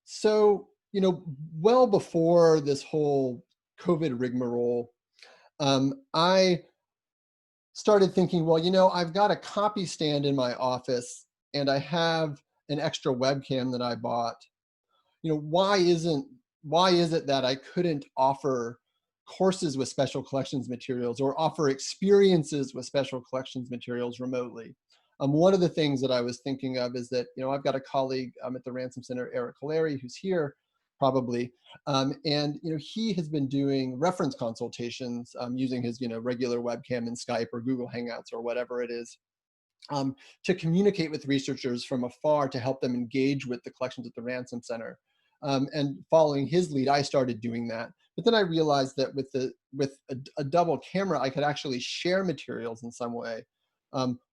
So, well before this whole COVID rigmarole, I started thinking, well, I've got a copy stand in my office and I have an extra webcam that I bought. Why is it that I couldn't offer courses with special collections materials or offer experiences with special collections materials remotely? One of the things that I was thinking of is that, I've got a colleague at the Ransom Center, Eric Hilary, who's here probably, and he has been doing reference consultations using his regular webcam in Skype or Google Hangouts or whatever it is, to communicate with researchers from afar to help them engage with the collections at the Ransom Center. And following his lead, I started doing that. But then I realized that with a double camera, I could actually share materials in some way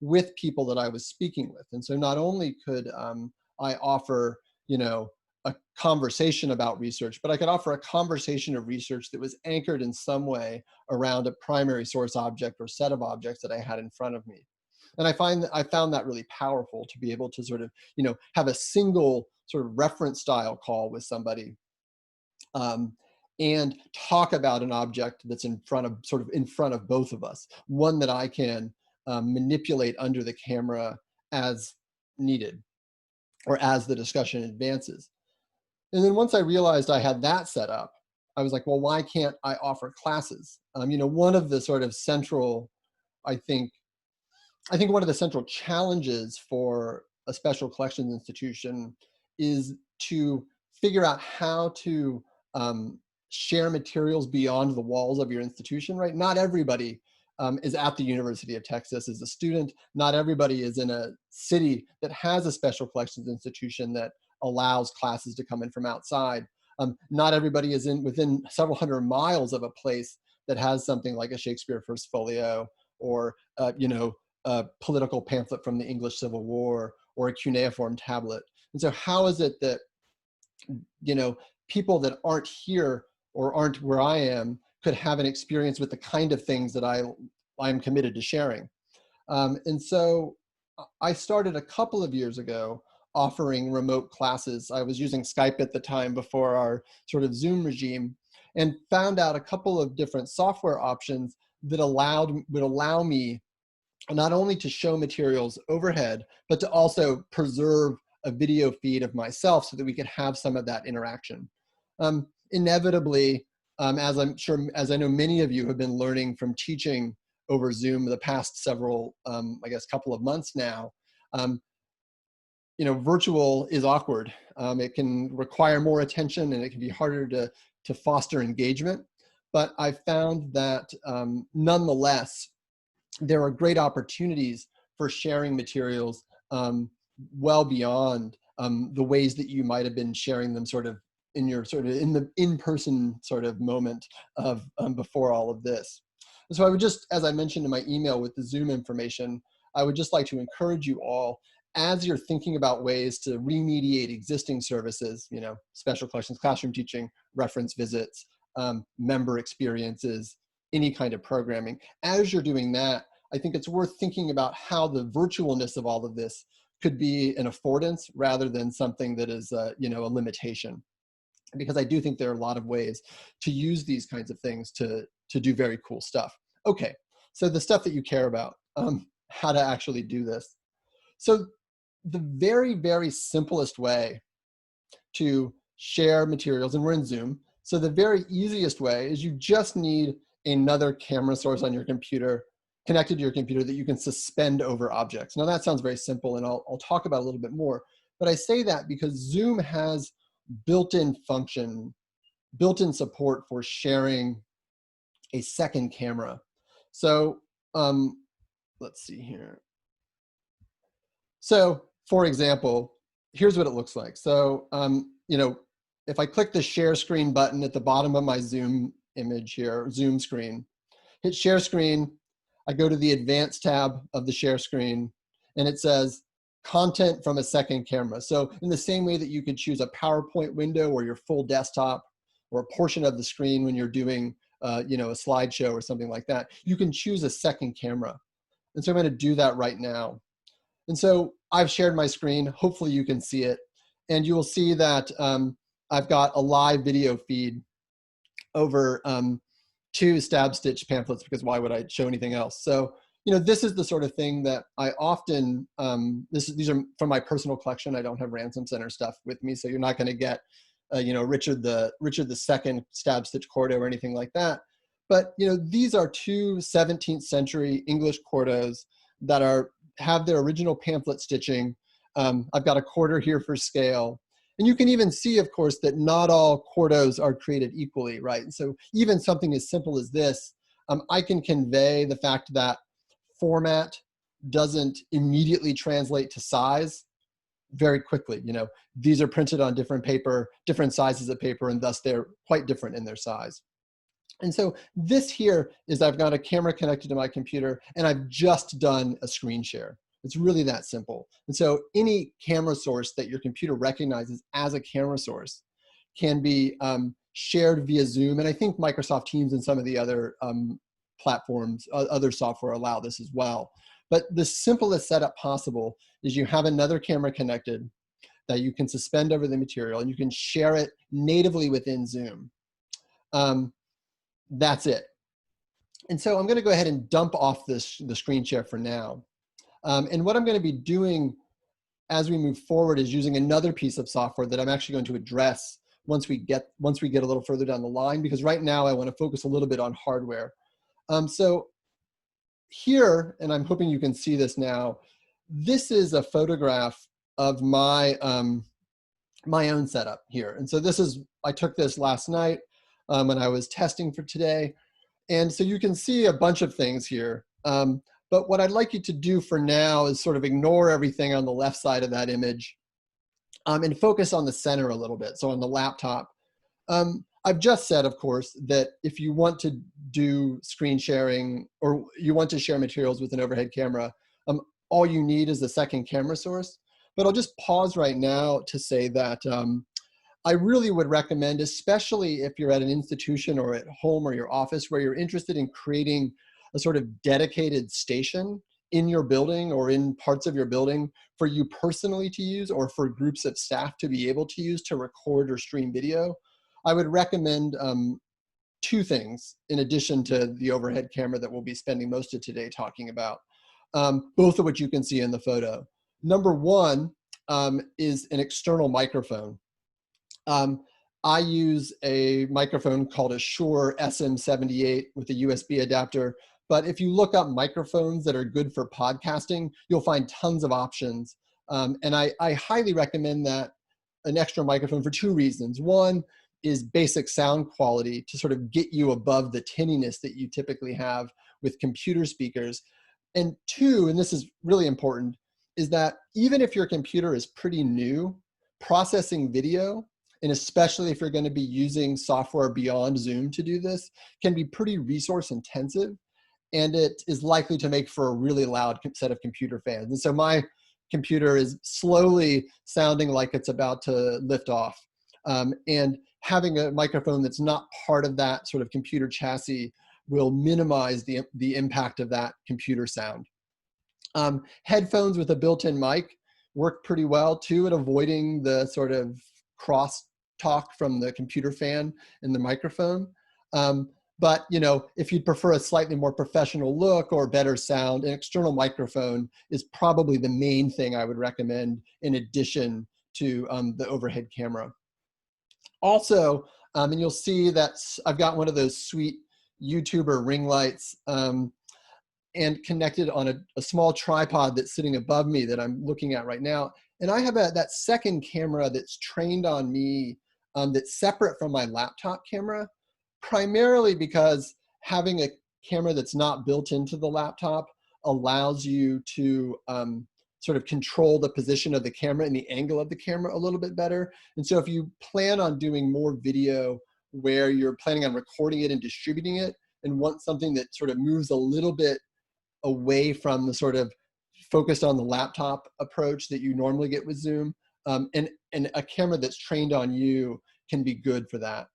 with people that I was speaking with. And so not only could I offer, a conversation about research, but I could offer a conversation of research that was anchored in some way around a primary source object or set of objects that I had in front of me. And I found that really powerful to be able to sort of, have a single sort of reference style call with somebody and talk about an object that's in front of both of us, one that I can manipulate under the camera as needed or as the discussion advances. And then once I realized I had that set up, I was like, well, why can't I offer classes? One of the sort of central, I think one of the central challenges for a special collections institution is to figure out how to share materials beyond the walls of your institution, right? Not everybody is at the University of Texas as a student. Not everybody is in a city that has a special collections institution that allows classes to come in from outside. Not everybody is within several hundred miles of a place that has something like a Shakespeare First Folio or, a political pamphlet from the English Civil War or a cuneiform tablet. And so how is it that, people that aren't here or aren't where I am could have an experience with the kind of things that I'm committed to sharing? And so I started a couple of years ago offering remote classes. I was using Skype at the time before our sort of Zoom regime, and found out a couple of different software options that would allow me not only to show materials overhead, but to also preserve a video feed of myself so that we could have some of that interaction. Inevitably, as I know many of you have been learning from teaching over Zoom the past several, couple of months now, virtual is awkward. It can require more attention and it can be harder to foster engagement. But I found that nonetheless, there are great opportunities for sharing materials well beyond the ways that you might have been sharing them in the in-person sort of moment of before all of this. And so I would just, as I mentioned in my email with the Zoom information, I would just like to encourage you all, as you're thinking about ways to remediate existing services, special collections, classroom teaching, reference visits, member experiences, any kind of programming. As you're doing that, I think it's worth thinking about how the virtualness of all of this could be an affordance rather than something that is, a limitation. Because I do think there are a lot of ways to use these kinds of things to do very cool stuff. Okay, so the stuff that you care about, how to actually do this. So the very, very simplest way to share materials, and we're in Zoom, so the very easiest way is you just need another camera source on your computer, connected to your computer, that you can suspend over objects. Now that sounds very simple, and I'll talk about it a little bit more, but I say that because Zoom has built-in support for sharing a second camera. So let's see here. So for example, here's what it looks like. So, if I click the share screen button at the bottom of my Zoom image here, Zoom screen, hit share screen, I go to the advanced tab of the share screen, and it says content from a second camera. So in the same way that you could choose a PowerPoint window or your full desktop or a portion of the screen when you're doing a slideshow or something like that, you can choose a second camera. And so I'm going to do that right now. And so I've shared my screen. Hopefully you can see it. And you will see that I've got a live video feed over 2 stab stitch pamphlets, because why would I show anything else? So, this is the sort of thing that I often, these are from my personal collection. I don't have Ransom Center stuff with me, so you're not going to get, Richard II stab stitch quarto or anything like that. But, these are 2 17th century English quartos that have their original pamphlet stitching. I've got a quarter here for scale. And you can even see, of course, that not all quartos are created equally, right? And so even something as simple as this, I can convey the fact that format doesn't immediately translate to size very quickly. These are printed on different paper, different sizes of paper, and thus they're quite different in their size. And so this here is, I've got a camera connected to my computer, and I've just done a screen share. It's really that simple. And so any camera source that your computer recognizes as a camera source can be shared via Zoom. And I think Microsoft Teams and some of the other platforms, other software allow this as well. But the simplest setup possible is you have another camera connected that you can suspend over the material, and you can share it natively within Zoom. That's it. And so I'm going to go ahead and dump off the screen share for now. And what I'm going to be doing as we move forward is using another piece of software that I'm actually going to address once we get a little further down the line, because right now I want to focus a little bit on hardware. So here, and I'm hoping you can see this now, this is a photograph of my my own setup here. And so I took this last night when I was testing for today. And so you can see a bunch of things here. But what I'd like you to do for now is sort of ignore everything on the left side of that image and focus on the center a little bit, so on the laptop. I've just said, of course, that if you want to do screen sharing or you want to share materials with an overhead camera, all you need is a second camera source. But I'll just pause right now to say that I really would recommend, especially if you're at an institution or at home or your office where you're interested in creating a sort of dedicated station in your building or in parts of your building for you personally to use, or for groups of staff to be able to use to record or stream video. I would recommend 2 things in addition to the overhead camera that we'll be spending most of today talking about, both of which you can see in the photo. Number 1 is an external microphone. I use a microphone called a Shure SM78 with a USB adapter. But if you look up microphones that are good for podcasting, you'll find tons of options. And I highly recommend that an extra microphone for 2 reasons. One is basic sound quality, to sort of get you above the tinniness that you typically have with computer speakers. And 2, and this is really important, is that even if your computer is pretty new, processing video, and especially if you're going to be using software beyond Zoom to do this, can be pretty resource intensive. And it is likely to make for a really loud set of computer fans. And so my computer is slowly sounding like it's about to lift off. And having a microphone that's not part of that sort of computer chassis will minimize the impact of that computer sound. Headphones with a built-in mic work pretty well too at avoiding the sort of cross talk from the computer fan and the microphone. But if you'd prefer a slightly more professional look or better sound, an external microphone is probably the main thing I would recommend in addition to the overhead camera. Also, and you'll see that I've got one of those sweet YouTuber ring lights and connected on a small tripod that's sitting above me that I'm looking at right now. And I have that second camera that's trained on me that's separate from my laptop camera, primarily because having a camera that's not built into the laptop allows you to sort of control the position of the camera and the angle of the camera a little bit better. And so if you plan on doing more video where you're planning on recording it and distributing it and want something that sort of moves a little bit away from the sort of focused on the laptop approach that you normally get with Zoom, and a camera that's trained on you can be good for that.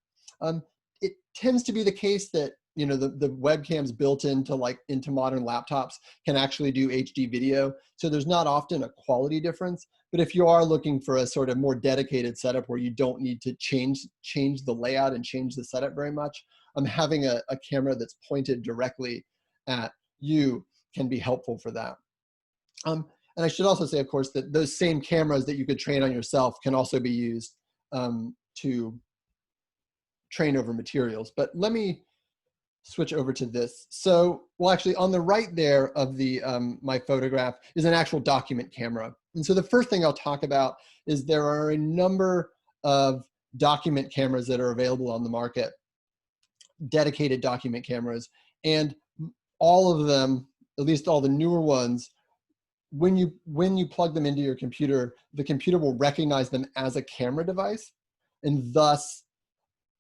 It tends to be the case that the webcams built into modern laptops can actually do HD video, so there's not often a quality difference. But if you are looking for a sort of more dedicated setup where you don't need to change the layout and change the setup very much, having a camera that's pointed directly at you can be helpful for that. And I should also say, of course, that those same cameras that you could train on yourself can also be used to train over materials. But let me switch over to this. So, well, actually on the right there of the my photograph is an actual document camera. And so the first thing I'll talk about is there are a number of document cameras that are available on the market, dedicated document cameras, and all of them, at least all the newer ones, when you plug them into your computer, the computer will recognize them as a camera device, and thus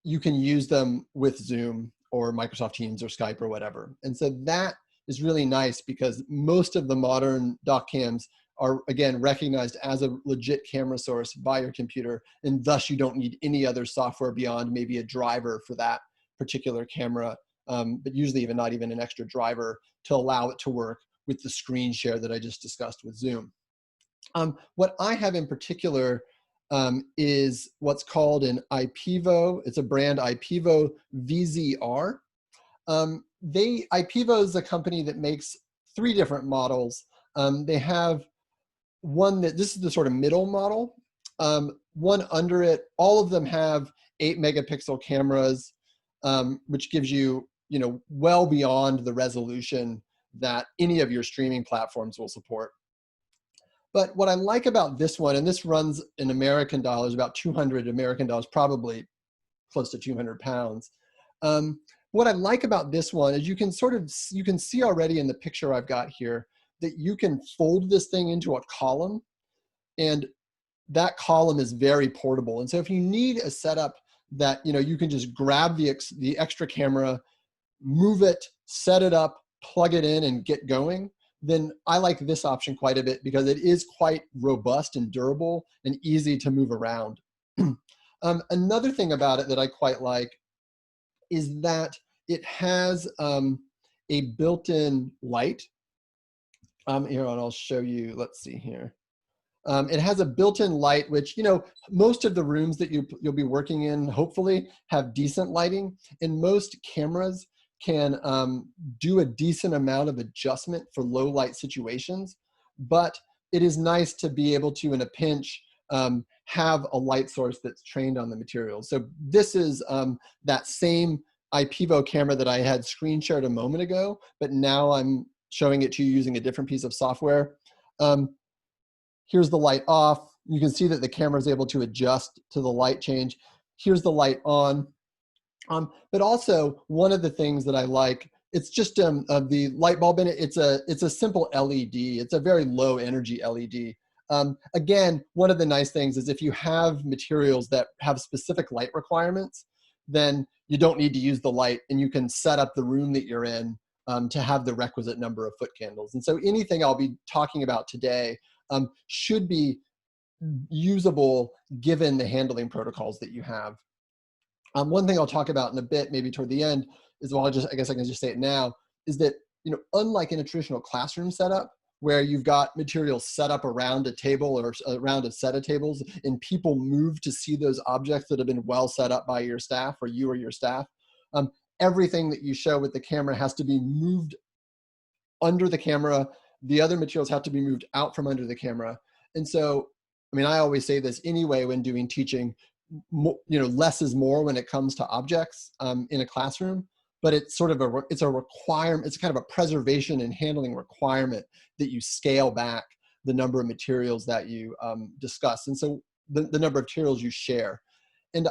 you can use them with Zoom or Microsoft Teams or Skype or whatever. And so that is really nice because most of the modern doc cams are, again, recognized as a legit camera source by your computer, and thus you don't need any other software beyond maybe a driver for that particular camera, but usually even not even an extra driver to allow it to work with the screen share that I just discussed with Zoom. What I have in particular is what's called an IPEVO. It's a brand, IPEVO VZR. IPEVO is a company that makes 3 different models. They have one this is the sort of middle model. One under it, all of them have 8 megapixel cameras, which gives you, well beyond the resolution that any of your streaming platforms will support. But what I like about this one, and this runs in American dollars, about 200 American dollars, probably close to 200 pounds. What I like about this one is you can see already in the picture I've got here that you can fold this thing into a column, and that column is very portable. And so if you need a setup that, you can just grab the extra camera, move it, set it up, plug it in and get going, then I like this option quite a bit because it is quite robust and durable and easy to move around. Another thing about it that I quite like is that it has a built-in light. Here, and I'll show you, let's see here. It has a built-in light, which, most of the rooms that you'll be working in, hopefully, have decent lighting, and most cameras can do a decent amount of adjustment for low light situations, but it is nice to be able to, in a pinch, have a light source that's trained on the materials. So this is that same IPEVO camera that I had screen shared a moment ago, but now I'm showing it to you using a different piece of software. Here's the light off. You can see that the camera is able to adjust to the light change. Here's the light on. But also, one of the things that I like, it's just the light bulb in it. It's a simple LED. It's a very low energy LED. Again, one of the nice things is if you have materials that have specific light requirements, then you don't need to use the light, and you can set up the room that you're in to have the requisite number of foot candles. And so anything I'll be talking about today should be usable given the handling protocols that you have. One thing I'll talk about in a bit, maybe toward the end, is, well, I guess I can just say it now, is that, unlike in a traditional classroom setup, where you've got materials set up around a table or around a set of tables, and people move to see those objects that have been well set up by your staff or you or your staff, everything that you show with the camera has to be moved under the camera. The other materials have to be moved out from under the camera. And so, I always say this anyway when doing teaching, less is more when it comes to objects in a classroom, but it's sort of it's a requirement, it's kind of a preservation and handling requirement that you scale back the number of materials that you discuss. And so the number of materials you share. And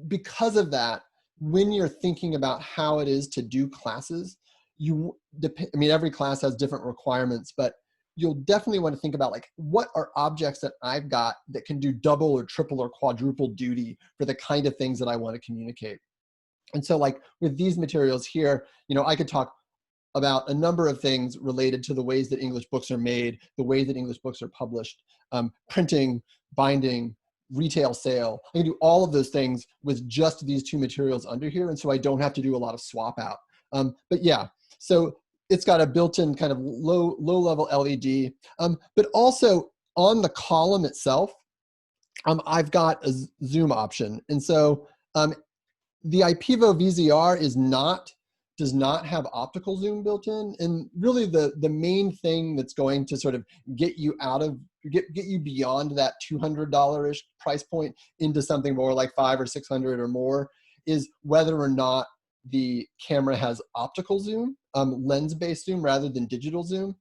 because of that, when you're thinking about how it is to do classes, every class has different requirements, but you'll definitely want to think about, like, what are objects that I've got that can do double or triple or quadruple duty for the kind of things that I want to communicate. And so, like, with these materials here, I could talk about a number of things related to the ways that English books are made, the way that English books are published, printing, binding, retail sale. I can do all of those things with just these 2 materials under here, and so I don't have to do a lot of swap out. But yeah, so it's got a built-in kind of low level LED, but also on the column itself, I've got a zoom option. And so the IPEVO VZR does not have optical zoom built in. And really the main thing that's going to sort of get you get you beyond that $200-ish price point into something more like $500 or $600 or more is whether or not the camera has optical zoom, lens-based zoom rather than digital zoom.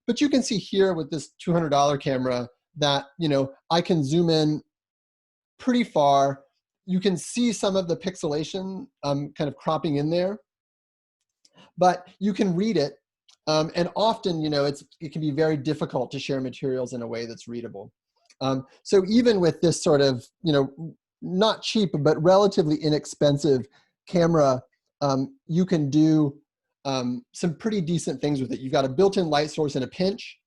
But you can see here with this $200 camera that, I can zoom in pretty far. You can see some of the pixelation kind of cropping in there, but you can read it. And often, it can be very difficult to share materials in a way that's readable. So even with this sort of, not cheap, but relatively inexpensive camera, you can do some pretty decent things with it. You've got a built-in light source in a pinch.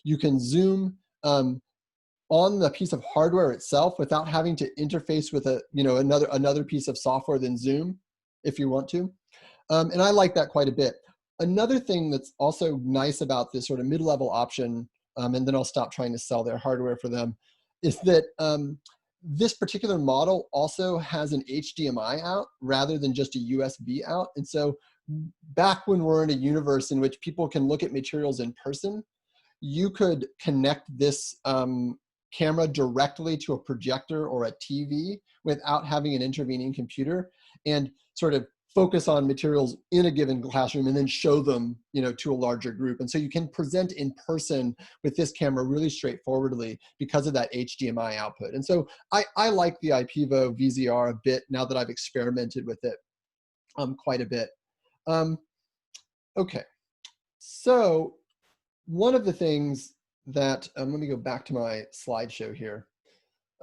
You can zoom on the piece of hardware itself without having to interface with another piece of software than Zoom, if you want to. And I like that quite a bit. Another thing that's also nice about this sort of mid-level option, and then I'll stop trying to sell their hardware for them, is that this particular model also has an HDMI out rather than just a USB out. And so back when we're in a universe in which people can look at materials in person, you could connect this camera directly to a projector or a TV without having an intervening computer and sort of focus on materials in a given classroom and then show them, to a larger group. And so you can present in person with this camera really straightforwardly because of that HDMI output. And so I like the IPEVO VZR a bit now that I've experimented with it quite a bit. Okay, so one of the things that, let me go back to my slideshow here.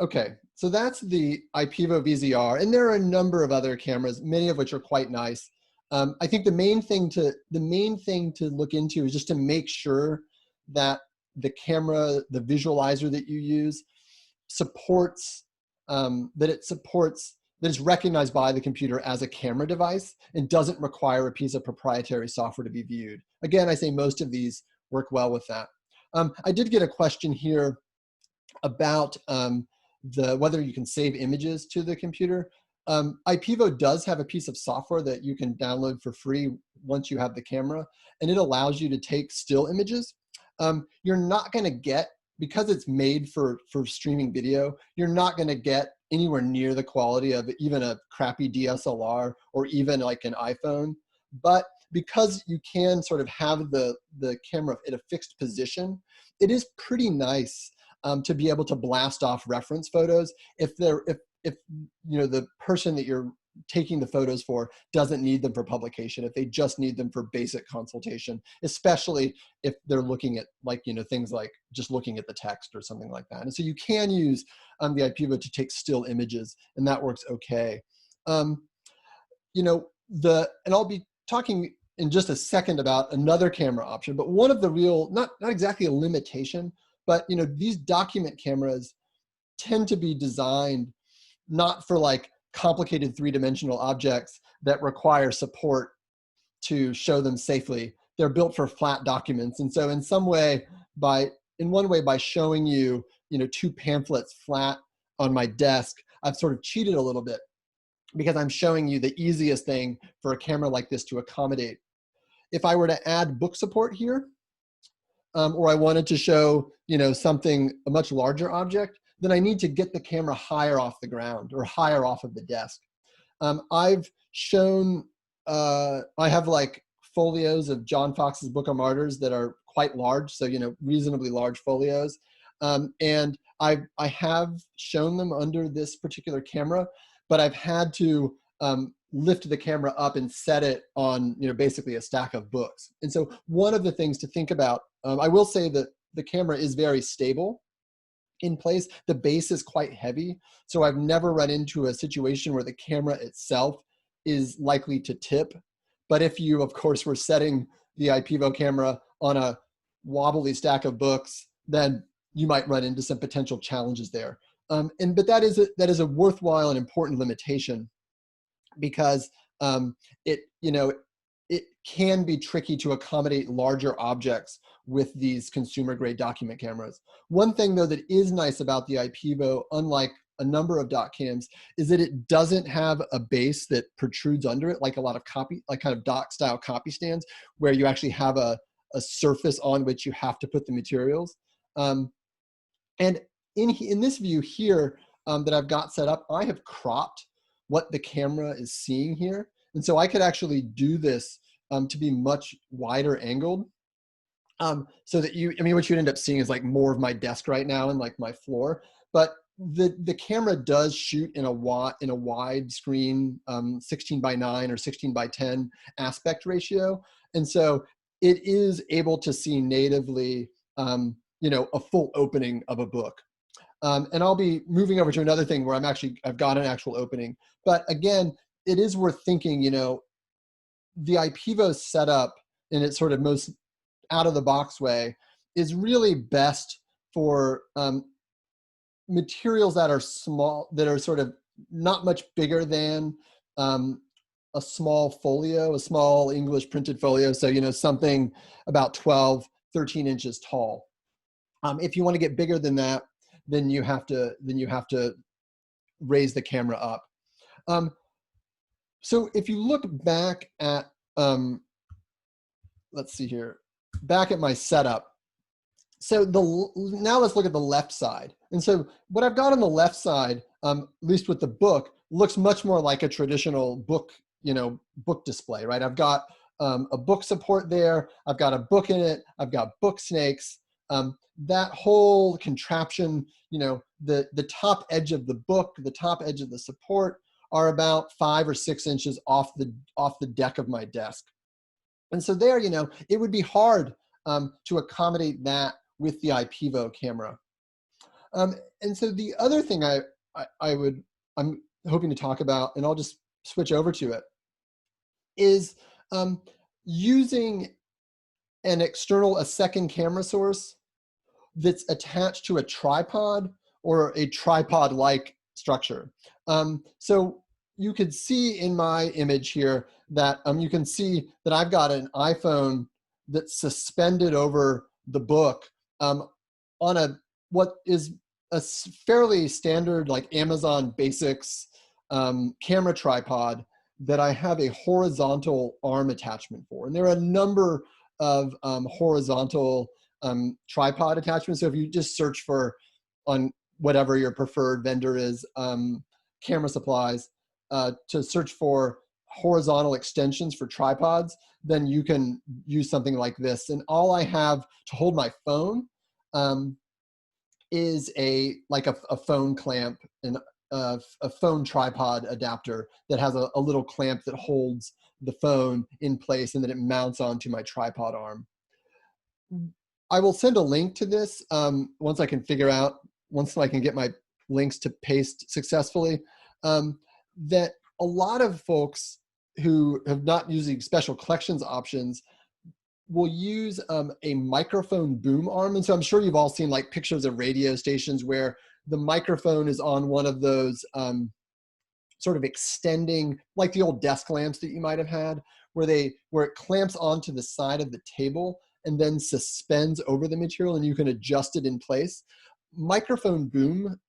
Okay, so that's the IPEVO VZR, and there are a number of other cameras, many of which are quite nice. I think the main thing to look into is just to make sure that the camera, the visualizer that you use, supports that it's recognized by the computer as a camera device and doesn't require a piece of proprietary software to be viewed. Again, I say most of these work well with that. I did get a question here about whether you can save images to the computer. IPEVO does have a piece of software that you can download for free once you have the camera, and it allows you to take still images. You're not going to get, because it's made for streaming video, you're not going to get anywhere near the quality of even a crappy DSLR or even like an iPhone. But because you can sort of have the camera at a fixed position, it is pretty nice to be able to blast off reference photos if the person that you're taking the photos for doesn't need them for publication, if they just need them for basic consultation, especially if they're looking at things like just looking at the text or something like that. And so you can use the IPEVO to take still images, and that works okay. And I'll be talking in just a second about another camera option, but one of the real, not exactly a limitation, but these document cameras tend to be designed not for complicated three-dimensional objects that require support to show them safely. They're built for flat documents. And so in one way, by showing you, two pamphlets flat on my desk, I've sort of cheated a little bit because I'm showing you the easiest thing for a camera like this to accommodate. If I were to add book support here, or I wanted to show, a much larger object, then I need to get the camera higher off the ground or higher off of the desk. I've shown, I have folios of John Fox's Book of Martyrs that are quite large, so, reasonably large folios. And I have shown them under this particular camera, but I've had to lift the camera up and set it on, basically a stack of books. And so one of the things to think about, I will say that the camera is very stable in place. The base is quite heavy. So I've never run into a situation where the camera itself is likely to tip. But if you, of course, were setting the IPEVO camera on a wobbly stack of books, then you might run into some potential challenges there. But that is a worthwhile and important limitation, because it can be tricky to accommodate larger objects with these consumer grade document cameras. One thing though that is nice about the IPEVO, unlike a number of doc cams, is that it doesn't have a base that protrudes under it like a lot of kind of doc style copy stands where you actually have a surface on which you have to put the materials. And in this view here that I've got set up, I have cropped what the camera is seeing here. And so I could actually do this to be much wider angled. So that what you'd end up seeing is like more of my desk right now and like my floor. But the camera does shoot in a wide screen 16:9 or 16:10 aspect ratio. And so it is able to see natively a full opening of a book. And I'll be moving over to another thing where I've got an actual opening. But again, it is worth thinking, the IPEVO setup in its sort of most out of the box way is really best for materials that are small, that are sort of not much bigger than a small folio, a small English printed folio. So, something about 12, 13 inches tall. If you want to get bigger than that, then you have to raise the camera up. So if you look back at, let's see here, back at my setup. So now let's look at the left side. And so what I've got on the left side, at least with the book, looks much more like a traditional book, book display, right? I've got a book support there. I've got a book in it. I've got book snakes. That whole contraption, the top edge of the book, the top edge of the support are about 5 or 6 inches off the deck of my desk. And so there, it would be hard to accommodate that with the IPEVO camera. And so the other thing I'm hoping to talk about, and I'll just switch over to it, is using a second camera source that's attached to a tripod or a tripod-like structure. So you could see in my image here that you can see that I've got an iPhone that's suspended over the book on what is a fairly standard like Amazon Basics camera tripod that I have a horizontal arm attachment for. And there are a number of horizontal tripod attachments. So if you just search for on whatever your preferred vendor is, camera supplies, to search for horizontal extensions for tripods, then you can use something like this. And all I have to hold my phone is a phone clamp and a phone tripod adapter that has a little clamp that holds the phone in place and then it mounts onto my tripod arm. I will send a link to this once I can get my links to paste successfully, that a lot of folks who have not using special collections options will use a microphone boom arm. And so I'm sure you've all seen like pictures of radio stations where the microphone is on one of those sort of extending, like the old desk lamps that you might have had, where it clamps onto the side of the table and then suspends over the material and you can adjust it in place. Microphone boom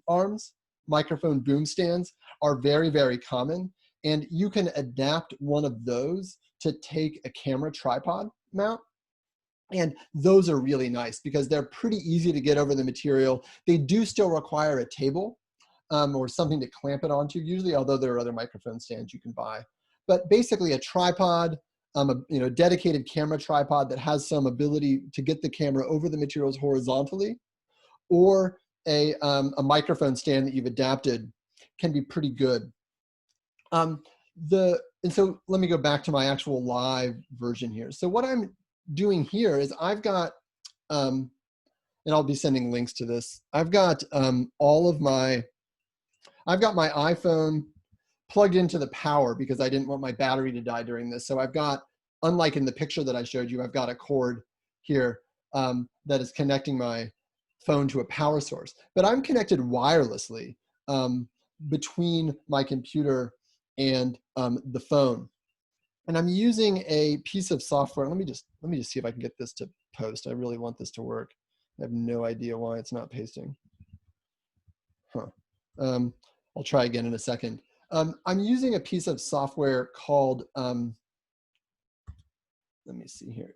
arms, microphone boom stands are very, very common. And you can adapt one of those to take a camera tripod mount. And those are really nice because they're pretty easy to get over the material. They do still require a table or something to clamp it onto usually, although there are other microphone stands you can buy. But basically a tripod, a dedicated camera tripod that has some ability to get the camera over the materials horizontally, or a microphone stand that you've adapted can be pretty good. And so let me go back to my actual live version here. So what I'm doing here is I've got, and I'll be sending links to this. I've got my iPhone plugged into the power because I didn't want my battery to die during this. So I've got, unlike in the picture that I showed you, I've got a cord here that is connecting my phone to a power source. But I'm connected wirelessly between my computer and the phone. And I'm using a piece of software. Let me just see if I can get this to post. I really want this to work. I have no idea why it's not pasting. Huh. I'll try again in a second. I'm using a piece of software called, let me see here.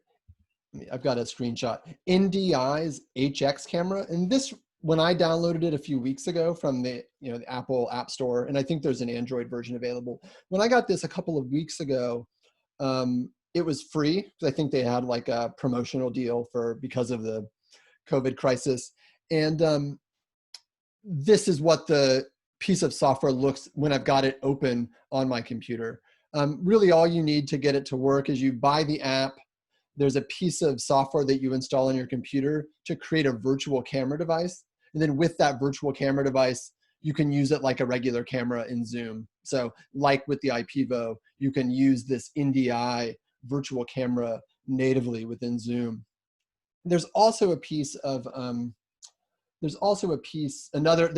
I've got a screenshot. NDI's HX camera. And this, when I downloaded it a few weeks ago from the, the Apple App Store, and I think there's an Android version available. When I got this a couple of weeks ago, it was free, because I think they had like a promotional deal because of the COVID crisis. And this is what the piece of software looks when I've got it open on my computer. Really all you need to get it to work is you buy the app. There's a piece of software that you install on your computer to create a virtual camera device. And then with that virtual camera device, you can use it like a regular camera in Zoom. So like with the IPEVO, you can use this NDI virtual camera natively within Zoom. There's also a piece of, there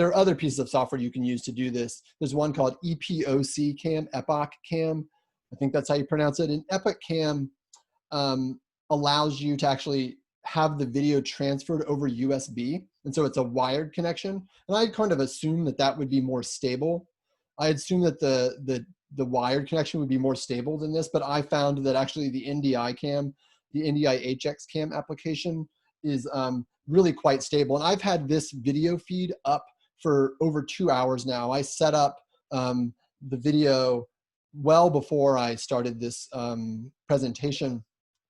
are other pieces of software you can use to do this. There's one called EPOC Cam, Epoch Cam. I think that's how you pronounce it. And Epoch Cam allows you to actually have the video transferred over USB. And so it's a wired connection. And I kind of assumed that that would be more stable. I assumed that the wired connection would be more stable than this, but I found that actually the NDI cam, the NDI HX cam application is really quite stable. And I've had this video feed up for over 2 hours now. I set up the video well before I started this presentation,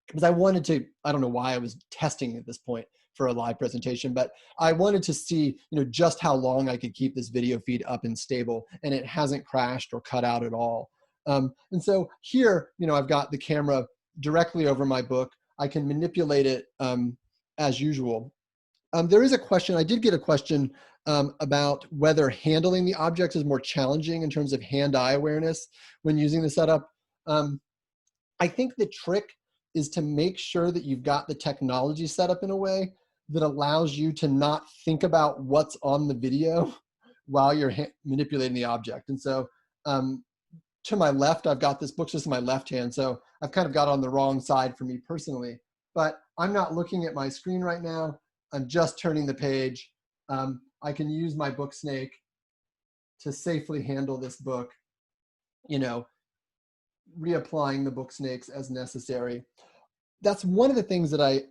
because I wanted to, I don't know why I was testing at this point for a live presentation, but I wanted to see, just how long I could keep this video feed up and stable, and it hasn't crashed or cut out at all. And so here, I've got the camera directly over my book. I can manipulate it as usual. There is a question, I did get a question about whether handling the objects is more challenging in terms of hand-eye awareness when using the setup. I think the trick is to make sure that you've got the technology set up in a way that allows you to not think about what's on the video while you're manipulating the object. And so to my left, I've got this book just in my left hand, so I've kind of got on the wrong side for me personally, but I'm not looking at my screen right now. I'm just turning the page. I can use my book snake to safely handle this book, reapplying the book snakes as necessary. That's one of the things that I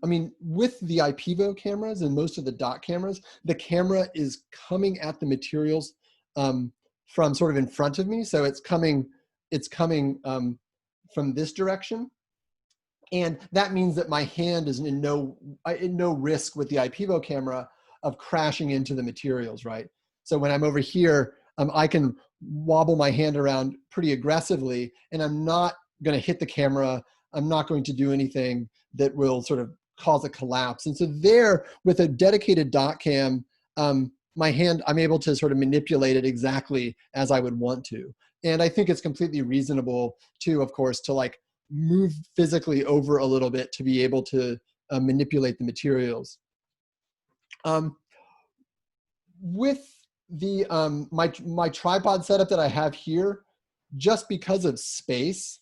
mean, with the IPEVO cameras and most of the dot cameras, the camera is coming at the materials from sort of in front of me. So it's coming from this direction. And that means that my hand is in no risk with the IPEVO camera of crashing into the materials, right? So when I'm over here, I can wobble my hand around pretty aggressively, and I'm not going to hit the camera. I'm not going to do anything that will sort of cause a collapse. And so there, with a dedicated dot cam, my hand, I'm able to sort of manipulate it exactly as I would want to. And I think it's completely reasonable to, of course, to like move physically over a little bit to be able to manipulate the materials. With the my tripod setup that I have here, just because of space,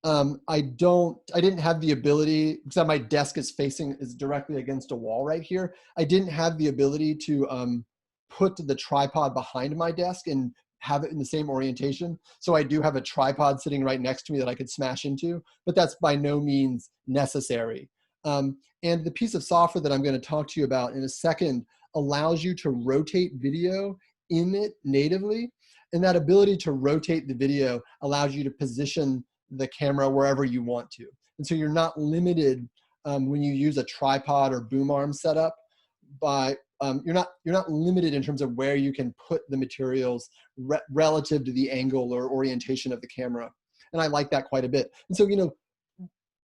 I didn't have the ability, because my desk is directly against a wall right here. I didn't have the ability to put the tripod behind my desk and have it in the same orientation. So I do have a tripod sitting right next to me that I could smash into, but that's by no means necessary. And the piece of software that I'm going to talk to you about in a second allows you to rotate video in it natively. And that ability to rotate the video allows you to position the camera wherever you want to. And so you're not limited when you use a tripod or boom arm setup by, you're not limited in terms of where you can put the materials relative to the angle or orientation of the camera. And I like that quite a bit. And so,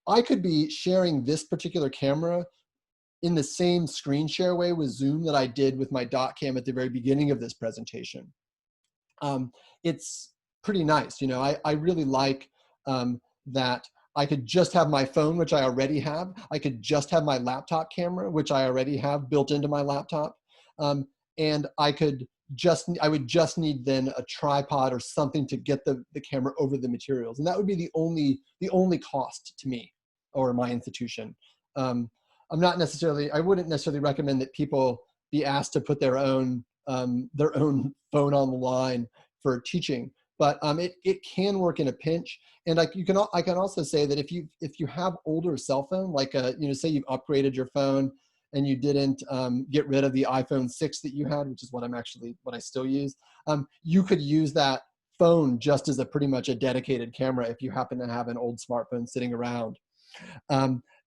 I could be sharing this particular camera in the same screen share way with Zoom that I did with my dot cam at the very beginning of this presentation. It's pretty nice. I really like that I could just have my phone, which I already have. I could just have my laptop camera, which I already have built into my laptop. And I could I would just need then a tripod or something to get the camera over the materials. And that would be the only cost to me or my institution. I wouldn't necessarily recommend that people be asked to put their own phone on the line for teaching, but it can work in a pinch. And I can also say that if you have older cell phone, like say you've upgraded your phone and you didn't get rid of the iPhone 6 that you had, which is what I still use, you could use that phone just as pretty much a dedicated camera if you happen to have an old smartphone sitting around.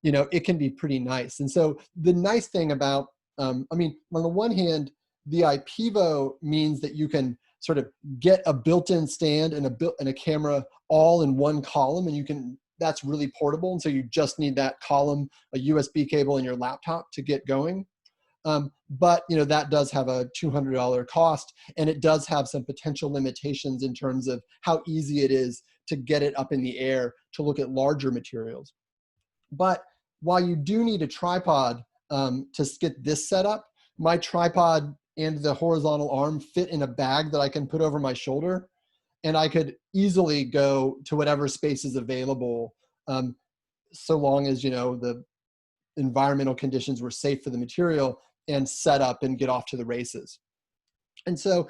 It can be pretty nice. And so the nice thing about, on the one hand, the IPEVO means that you can sort of get a built-in stand and a camera all in one column, and that's really portable. And so you just need that column, a USB cable, in your laptop to get going. But that does have a $200 cost, and it does have some potential limitations in terms of how easy it is to get it up in the air to look at larger materials. But while you do need a tripod to get this set up, my tripod and the horizontal arm fit in a bag that I can put over my shoulder, and I could easily go to whatever space is available, so long as the environmental conditions were safe for the material, and set up and get off to the races. And so,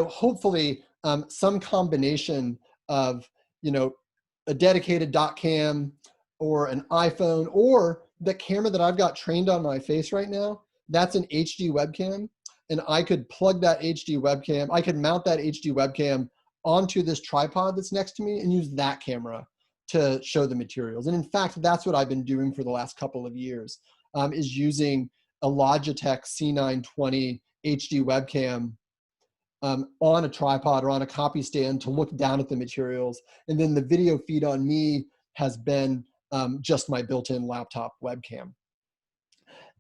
hopefully some combination of, a dedicated dot cam or an iPhone, or the camera that I've got trained on my face right now, that's an HD webcam. And I could plug that HD webcam, I could mount that HD webcam onto this tripod that's next to me and use that camera to show the materials. And in fact, that's what I've been doing for the last couple of years, is using a Logitech C920 HD webcam on a tripod or on a copy stand to look down at the materials. And then the video feed on me has been just my built-in laptop webcam.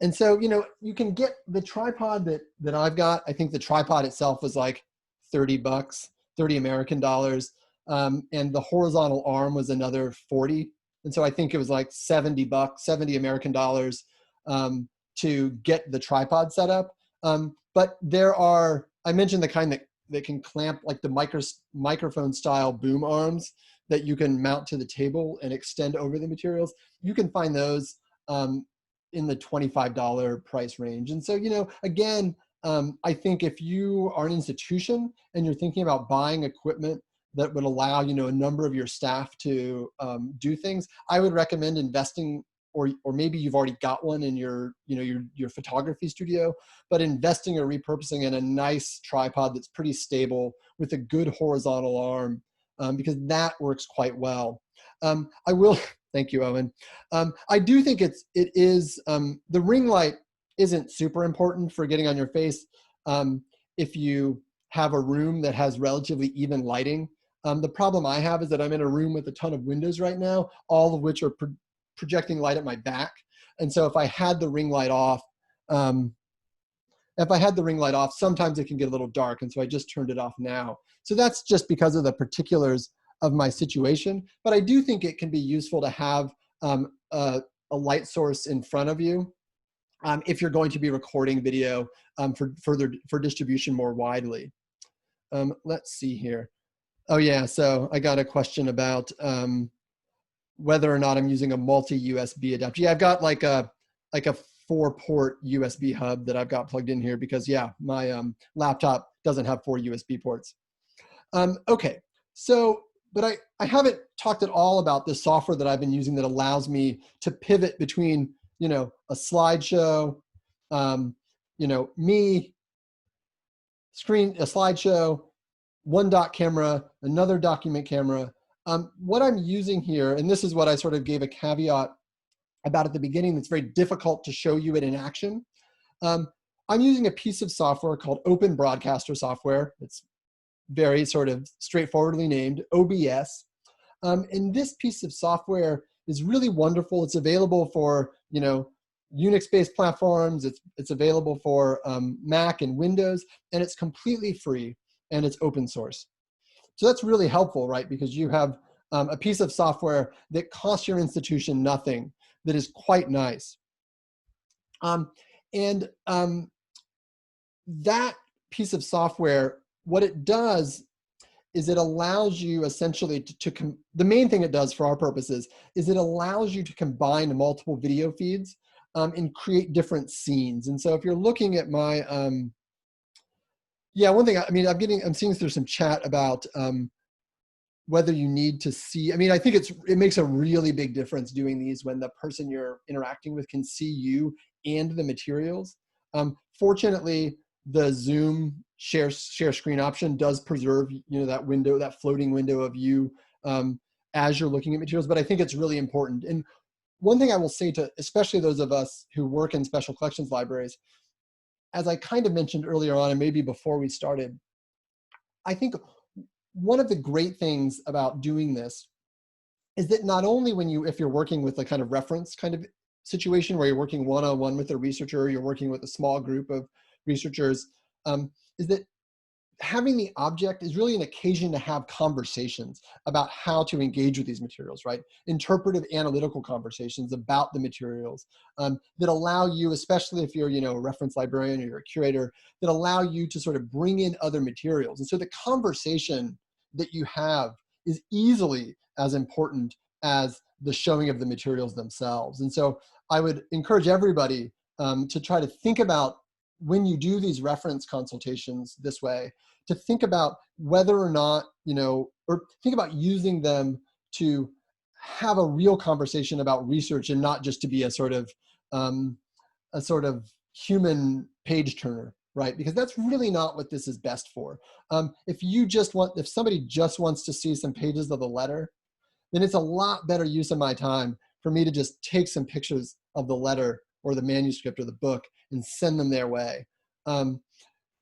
And so, you can get the tripod that I've got. I think the tripod itself was like $30, $30 American dollars. And the horizontal arm was another 40. And so I think it was like $70, $70 American dollars to get the tripod set up. But I mentioned the kind that can clamp, like the microphone style boom arms that you can mount to the table and extend over the materials. You can find those in the $25 price range. And so, again, I think if you are an institution and you're thinking about buying equipment that would allow, a number of your staff to do things, I would recommend investing, or maybe you've already got one in your photography studio, but investing or repurposing in a nice tripod that's pretty stable with a good horizontal arm, because that works quite well. Thank you, Owen. I do think it is, the ring light isn't super important for getting on your face if you have a room that has relatively even lighting. The problem I have is that I'm in a room with a ton of windows right now, all of which are projecting light at my back. And so if I had the ring light off, sometimes it can get a little dark. And so I just turned it off now. So that's just because of the particulars of my situation. But I do think it can be useful to have a light source in front of you if you're going to be recording video for distribution more widely. Let's see here. Oh yeah, so I got a question about whether or not I'm using a multi-USB adapter. Yeah, I've got like a 4-port USB hub that I've got plugged in here because my laptop doesn't have 4 USB ports. Okay, so, but I haven't talked at all about the software that I've been using that allows me to pivot between, a slideshow, a slideshow, one dot camera, another document camera. What I'm using here, and this is what I sort of gave a caveat about at the beginning that's very difficult to show you it in action. I'm using a piece of software called Open Broadcaster software. It's very sort of straightforwardly named OBS. And this piece of software is really wonderful. It's available for, Unix-based platforms. It's available for Mac and Windows, and it's completely free, and it's open source. So that's really helpful, right? Because you have a piece of software that costs your institution nothing, that is quite nice. That piece of software, what it does is it allows you essentially the main thing it does for our purposes is it allows you to combine multiple video feeds and create different scenes. And so if you're looking at my, yeah, one thing, I mean, I'm seeing there's some chat about whether you need to see, I mean, I think it makes a really big difference doing these when the person you're interacting with can see you and the materials. Fortunately, the Zoom share screen option does preserve, that window, that floating window of you as you're looking at materials, but I think it's really important. And one thing I will say to, especially those of us who work in special collections libraries, as I kind of mentioned earlier on, and maybe before we started, I think one of the great things about doing this is that not only if you're working with a kind of reference kind of situation where you're working one-on-one with a researcher, you're working with a small group of researchers, is that having the object is really an occasion to have conversations about how to engage with these materials, right? Interpretive analytical conversations about the materials that allow you, especially if you're, a reference librarian or you're a curator, that allow you to sort of bring in other materials. And so the conversation that you have is easily as important as the showing of the materials themselves. And so I would encourage everybody to try to think about, when you do these reference consultations this way, to think about whether or not, or think about using them to have a real conversation about research and not just to be a sort of human page turner, right? Because that's really not what this is best for. If somebody just wants to see some pages of the letter, then it's a lot better use of my time for me to just take some pictures of the letter or the manuscript or the book and send them their way.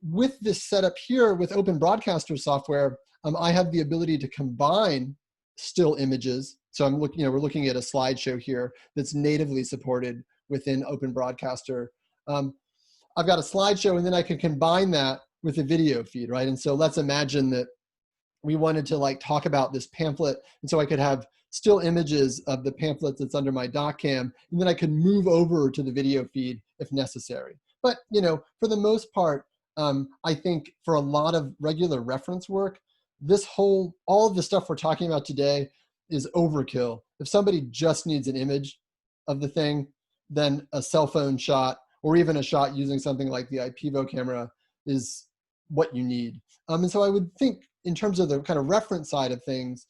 With this setup here with Open Broadcaster software, I have the ability to combine still images. So we're looking at a slideshow here that's natively supported within Open Broadcaster. I've got a slideshow, and then I can combine that with a video feed, right? And so let's imagine that we wanted to talk about this pamphlet, and so I could have still images of the pamphlet that's under my doc cam, and then I could move over to the video feed if necessary. But for the most part, I think for a lot of regular reference work, all of the stuff we're talking about today is overkill. If somebody just needs an image of the thing, then a cell phone shot or even a shot using something like the IPEVO camera is what you need. And so I would think, in terms of the kind of reference side of things,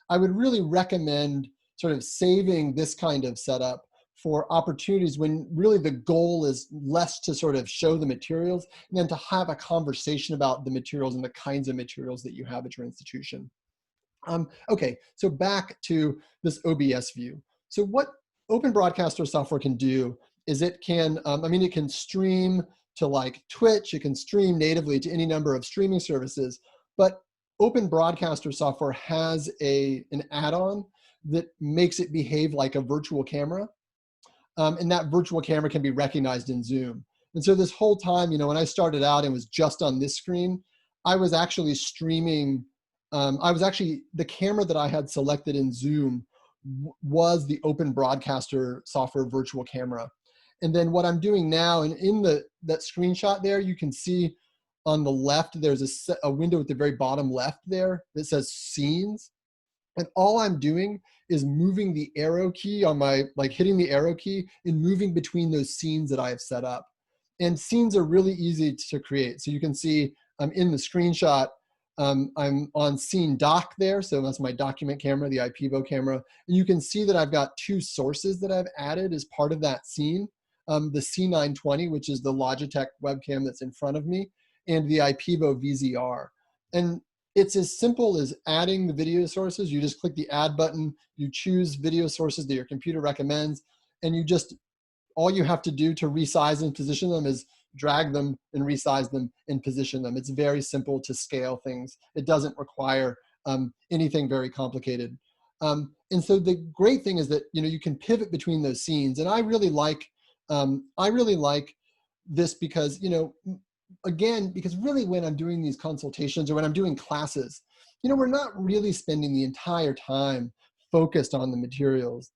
I would really recommend sort of saving this kind of setup for opportunities when really the goal is less to sort of show the materials and then to have a conversation about the materials and the kinds of materials that you have at your institution. Okay, so back to this OBS view. So what Open Broadcaster software can do is it can, it can stream to Twitch, it can stream natively to any number of streaming services, but Open Broadcaster software has an add-on that makes it behave like a virtual camera. And that virtual camera can be recognized in Zoom. And so this whole time, when I started out and was just on this screen, I was actually streaming, the camera that I had selected in Zoom was the Open Broadcaster software virtual camera. And then what I'm doing now, and in that screenshot there, you can see on the left, there's a window at the very bottom left there that says Scenes. And all I'm doing is moving the arrow key on hitting the arrow key and moving between those scenes that I have set up. And scenes are really easy to create. So you can see in the screenshot, I'm on scene doc there. So that's my document camera, the IPEVO camera. And you can see that I've got two sources that I've added as part of that scene. The C920, which is the Logitech webcam that's in front of me, and the IPEVO VZR. And it's as simple as adding the video sources. You just click the add button, you choose video sources that your computer recommends, and all you have to do to resize and position them is drag them and resize them and position them. It's very simple to scale things. It doesn't require anything very complicated. And so the great thing is that you can pivot between those scenes. And I really like this because again, because really when I'm doing these consultations or when I'm doing classes, we're not really spending the entire time focused on the materials.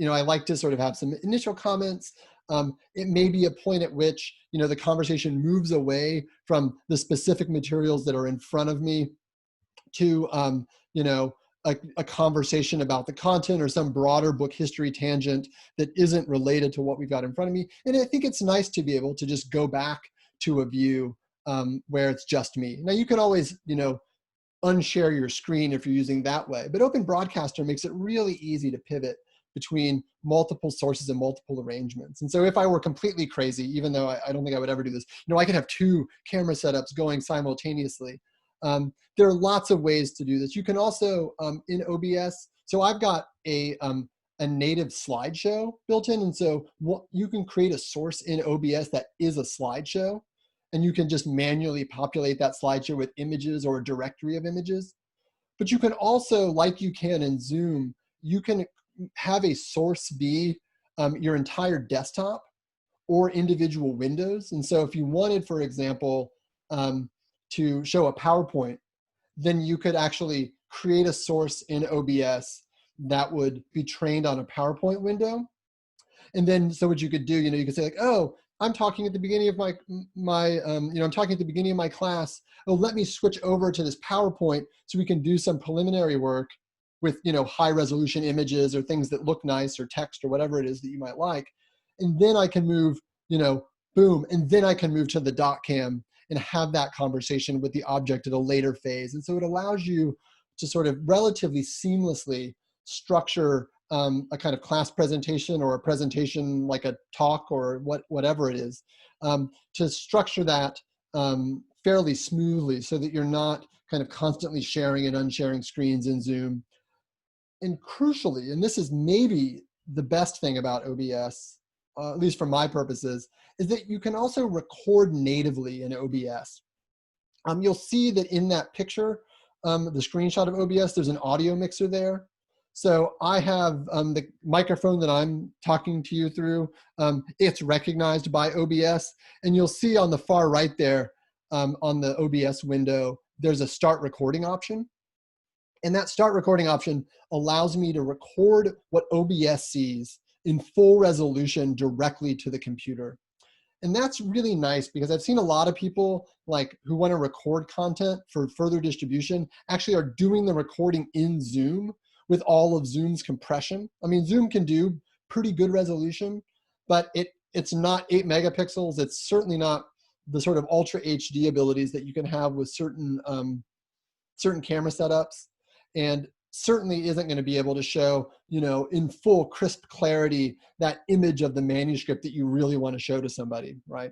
I like to sort of have some initial comments. It may be a point at which, the conversation moves away from the specific materials that are in front of me to, a conversation about the content or some broader book history tangent that isn't related to what we've got in front of me. And I think it's nice to be able to just go back to a view where it's just me. Now you can always, unshare your screen if you're using that way, but Open Broadcaster makes it really easy to pivot between multiple sources and multiple arrangements. And so if I were completely crazy, even though I don't think I would ever do this, I could have 2 camera setups going simultaneously. There are lots of ways to do this. You can also, in OBS, so I've got a native slideshow built in, and so you can create a source in OBS that is a slideshow, and you can just manually populate that slideshow with images or a directory of images. But you can also, like you can in Zoom, you can have a source be your entire desktop or individual windows. And so if you wanted, for example, to show a PowerPoint, then you could actually create a source in OBS that would be trained on a PowerPoint window. And then, so what you could do, you could say like, oh, I'm talking at the beginning of I'm talking at the beginning of my class. Oh, let me switch over to this PowerPoint so we can do some preliminary work with, high resolution images or things that look nice or text or whatever it is that you might like. And then I can move, boom, and then I can move to the dot cam and have that conversation with the object at a later phase. And so it allows you to sort of relatively seamlessly structure a kind of class presentation or a presentation like a talk or whatever it is, to structure that fairly smoothly so that you're not kind of constantly sharing and unsharing screens in Zoom. And crucially, and this is maybe the best thing about OBS, at least for my purposes, is that you can also record natively in OBS. You'll see that in that picture, the screenshot of OBS, there's an audio mixer there. So I have the microphone that I'm talking to you through, it's recognized by OBS. And you'll see on the far right there, on the OBS window, there's a start recording option. And that start recording option allows me to record what OBS sees in full resolution directly to the computer. And that's really nice because I've seen a lot of people who want to record content for further distribution actually are doing the recording in Zoom with all of Zoom's compression. I mean, Zoom can do pretty good resolution, but it's not 8 megapixels. It's certainly not the sort of ultra HD abilities that you can have with certain camera setups, and certainly isn't going to be able to show, in full crisp clarity, that image of the manuscript that you really want to show to somebody, right?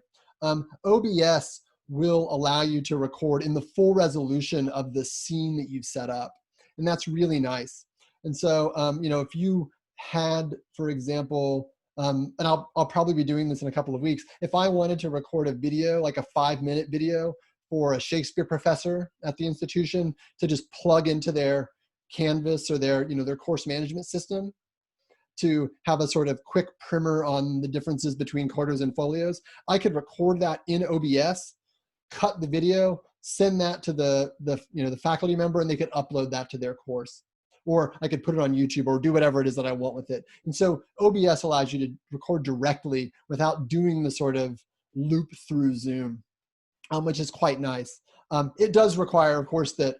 OBS will allow you to record in the full resolution of the scene that you've set up. And that's really nice. And so, if you had, for example, and I'll probably be doing this in a couple of weeks, if I wanted to record a video, like a 5-minute video for a Shakespeare professor at the institution to just plug into their Canvas or their course management system to have a sort of quick primer on the differences between quartos and folios, I could record that in OBS, cut the video, send that to the faculty member, and they could upload that to their course. Or I could put it on YouTube or do whatever it is that I want with it. And so OBS allows you to record directly without doing the sort of loop through Zoom, which is quite nice. It does require, of course, that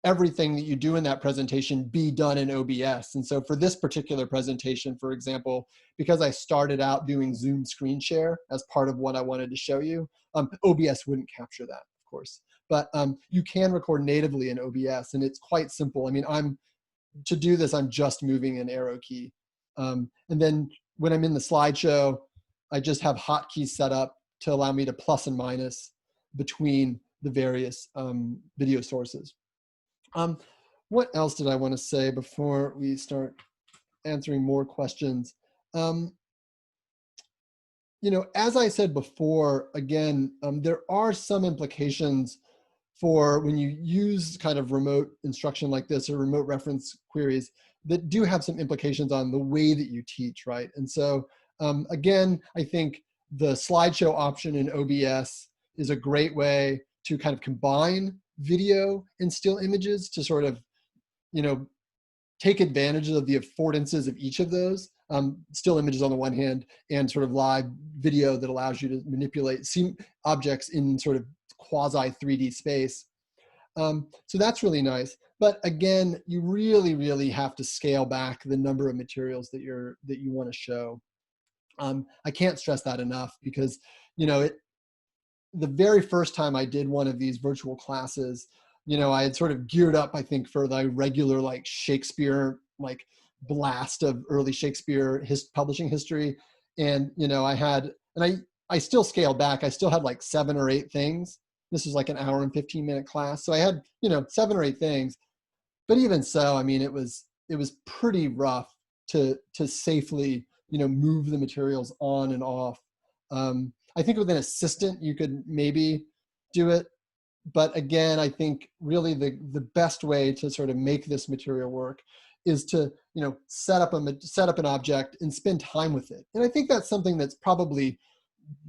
everything that you do in that presentation be done in OBS. And so for this particular presentation, for example, because I started out doing Zoom screen share as part of what I wanted to show you, OBS wouldn't capture that, of course. But you can record natively in OBS, and it's quite simple. I mean, to do this, I'm just moving an arrow key. And then when I'm in the slideshow, I just have hotkeys set up to allow me to plus and minus between the various video sources. What else did I want to say before we start answering more questions? As I said before, again, there are some implications for when you use kind of remote instruction like this or remote reference queries that do have some implications on the way that you teach, right? And so, again, I think the slideshow option in OBS is a great way to kind of combine video and still images to sort of, take advantage of the affordances of each of those. still images on the one hand and sort of live video that allows you to manipulate objects in sort of quasi 3D space. So that's really nice. But again, you really, really have to scale back the number of materials that you want to show. I can't stress that enough because, you know, the very first time I did one of these virtual classes, you know, I had sort of geared up, I think, for the regular like Shakespeare, like blast of early Shakespeare publishing history. And, you know, I still scaled back. I still had like 7 or 8 things. This was like an hour and 15-minute class. So I had, you know, 7 or 8 things, but even so, I mean, it was pretty rough to safely, you know, move the materials on and off. I think with an assistant, you could maybe do it. But again, I think really the best way to sort of make this material work is to, you know, set up an object and spend time with it. And I think that's something that's probably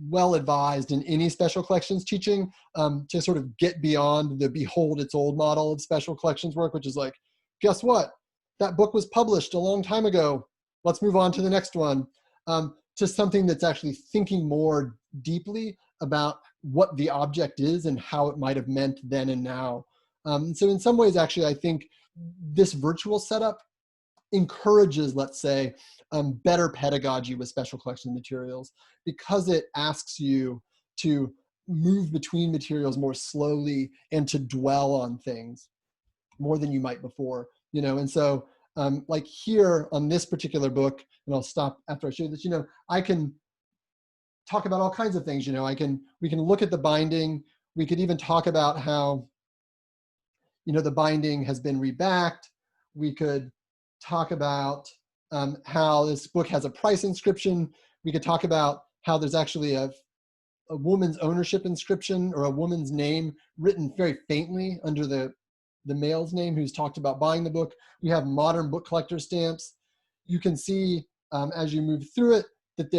well advised in any special collections teaching, to sort of get beyond the behold its old model of special collections work, which is like, guess what? That book was published a long time ago. Let's move on to the next one. To something that's actually thinking more deeply about what the object is and how it might have meant then and now. So in some ways, actually, I think this virtual setup encourages, let's say, better pedagogy with special collection materials, because it asks you to move between materials more slowly and to dwell on things more than you might before, you know. And so like here on this particular book, and I'll stop after I show this, you know, I can talk about all kinds of things, you know, we can look at the binding. We could even talk about how, you know, the binding has been rebacked. We could talk about how this book has a price inscription. We could talk about how there's actually a woman's ownership inscription or a woman's name written very faintly under the male's name who's talked about buying the book. We have modern book collector stamps. You can see as you move through it that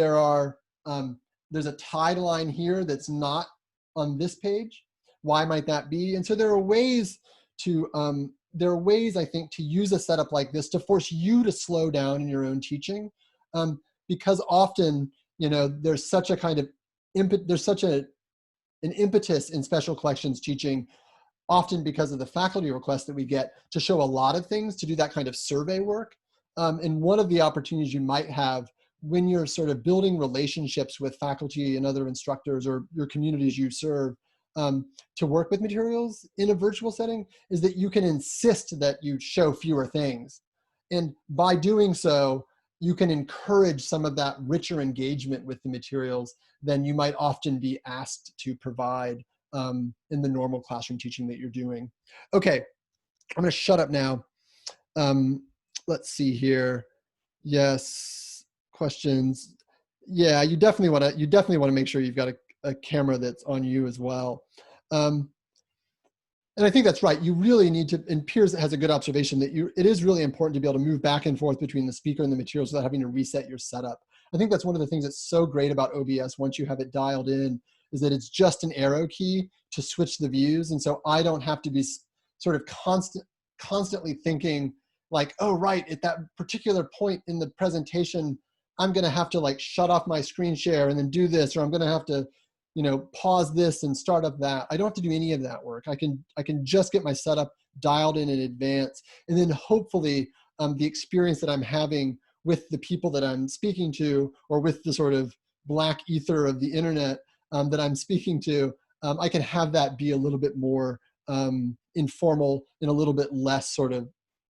there's a tagline here that's not on this page. Why might that be? And so there are ways, I think, to use a setup like this to force you to slow down in your own teaching, because often, you know, there's such a kind of an impetus in special collections teaching, often because of the faculty requests that we get to show a lot of things, to do that kind of survey work. And one of the opportunities you might have when you're sort of building relationships with faculty and other instructors or your communities you serve, to work with materials in a virtual setting, is that you can insist that you show fewer things. And by doing so, you can encourage some of that richer engagement with the materials than you might often be asked to provide in the normal classroom teaching that you're doing. Okay, I'm gonna shut up now. Let's see here. Yes, questions. Yeah, you definitely wanna make sure you've got a camera that's on you as well. And I think that's right. You really need to, and Piers has a good observation that it is really important to be able to move back and forth between the speaker and the materials without having to reset your setup. I think that's one of the things that's so great about OBS once you have it dialed in, is that it's just an arrow key to switch the views. And so I don't have to be sort of constantly thinking like, oh, right, at that particular point in the presentation, I'm gonna have to like shut off my screen share and then do this, or I'm gonna have to, you know, pause this and start up that. I don't have to do any of that work. I can just get my setup dialed in advance, and then hopefully the experience that I'm having with the people that I'm speaking to, or with the sort of black ether of the internet that I'm speaking to, I can have that be a little bit more informal and a little bit less sort of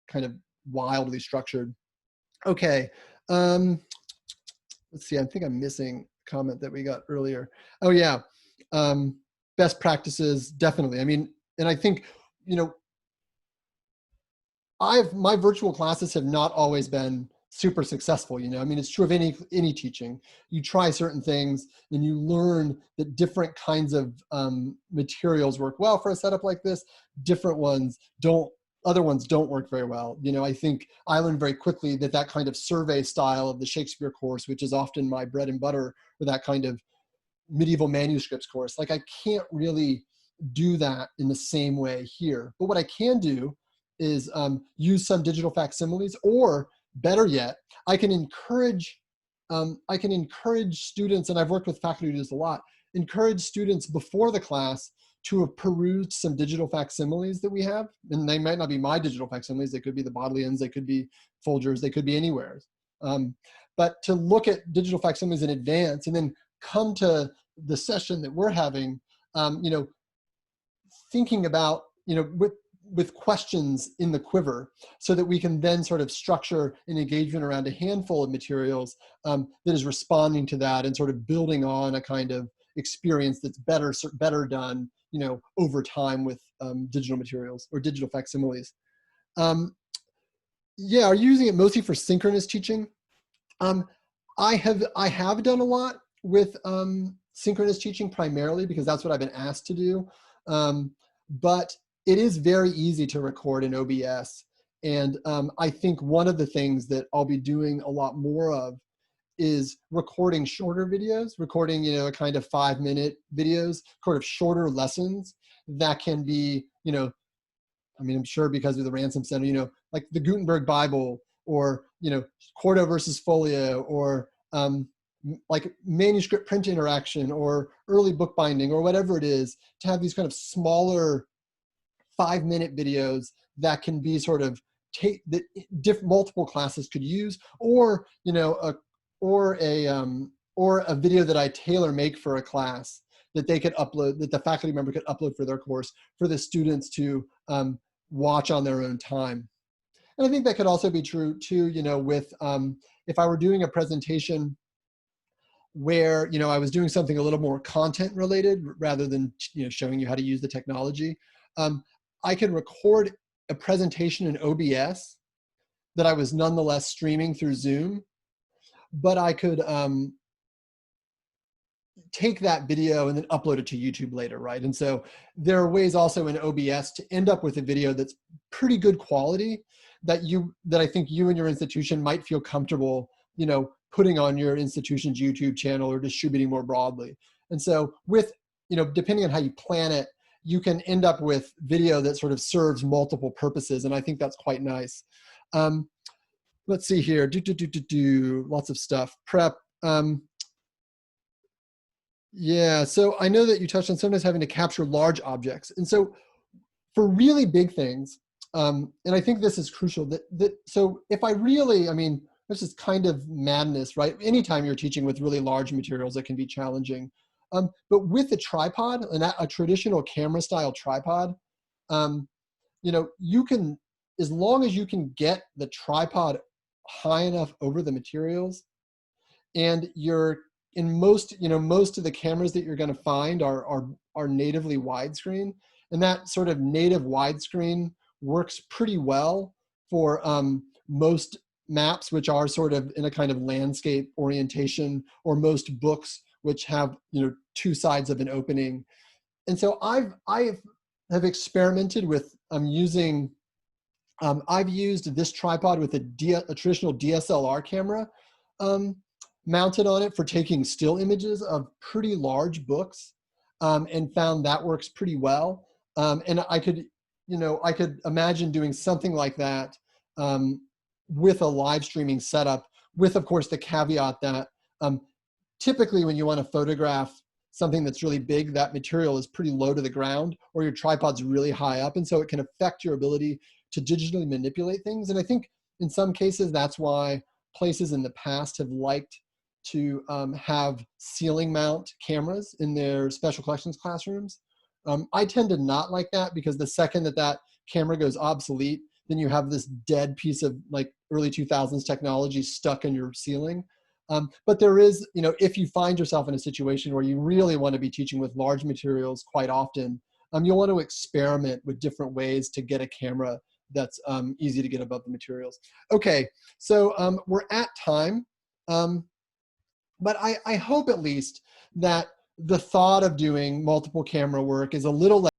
kind of wildly structured. Okay, let's see, I think I'm missing comment that we got earlier. Oh yeah, best practices, definitely. I mean, and I think, you know, my virtual classes have not always been super successful, you know. I mean, it's true of any teaching. You try certain things and you learn that different kinds of materials work well for a setup like this. Different ones don't. Other ones don't work very well. You know, I think I learned very quickly that kind of survey style of the Shakespeare course, which is often my bread and butter, or that kind of medieval manuscripts course, like I can't really do that in the same way here. But what I can do is use some digital facsimiles, or better yet, I can encourage students, and I've worked with faculty who do this a lot, encourage students before the class to have perused some digital facsimiles that we have. And they might not be my digital facsimiles, they could be the Bodleians, they could be Folgers, they could be anywhere. But to look at digital facsimiles in advance and then come to the session that we're having, thinking about, with questions in the quiver, so that we can then sort of structure an engagement around a handful of materials that is responding to that and sort of building on a kind of experience that's better done, over time with digital materials or digital facsimiles. Yeah, are you using it mostly for synchronous teaching? I have done a lot with synchronous teaching, primarily because that's what I've been asked to do. But it is very easy to record in OBS. And I think one of the things that I'll be doing a lot more of is recording shorter videos, recording, a kind of 5-minute videos, sort of shorter lessons that can be, I'm sure because of the Ransom Center, like the Gutenberg Bible, or, Quarto versus Folio, or like manuscript print interaction, or early bookbinding, or whatever it is, to have these kind of smaller 5-minute videos that can be sort of multiple classes could use, or a video that I tailor make for a class that they could upload, that the faculty member could upload for their course, for the students to watch on their own time. And I think that could also be true too, with if I were doing a presentation where I was doing something a little more content related rather than showing you how to use the technology. I could record a presentation in OBS that I was nonetheless streaming through Zoom, but I could take that video and then upload it to YouTube later, right? And so there are ways also in OBS to end up with a video that's pretty good quality that I think you and your institution might feel comfortable, putting on your institution's YouTube channel or distributing more broadly. And so with, depending on how you plan it, you can end up with video that sort of serves multiple purposes. And I think that's quite nice. Let's see here, lots of stuff. Prep. Yeah, so I know that you touched on sometimes having to capture large objects. And so for really big things, and I think this is crucial, so if I really, this is kind of madness, right? Anytime you're teaching with really large materials, it can be challenging. But with a tripod, a traditional camera style tripod, you can, as long as you can get the tripod high enough over the materials, and you're in most of the cameras that you're going to find are natively widescreen, and that sort of native widescreen works pretty well for most maps, which are sort of in a kind of landscape orientation, or most books which have two sides of an opening. And so I have experimented with using. I've used this tripod with a traditional DSLR camera mounted on it for taking still images of pretty large books, and found that works pretty well. And I could imagine doing something like that with a live streaming setup, with, of course, the caveat that typically when you want to photograph something that's really big, that material is pretty low to the ground, or your tripod's really high up, and so it can affect your ability to digitally manipulate things. And I think in some cases that's why places in the past have liked to have ceiling mount cameras in their special collections classrooms. I tend to not like that, because the second that camera goes obsolete, then you have this dead piece of like early 2000s technology stuck in your ceiling. But there is, if you find yourself in a situation where you really want to be teaching with large materials quite often, you'll want to experiment with different ways to get a camera that's easy to get above the materials. Okay, so we're at time, but I hope at least that the thought of doing multiple camera work is a little less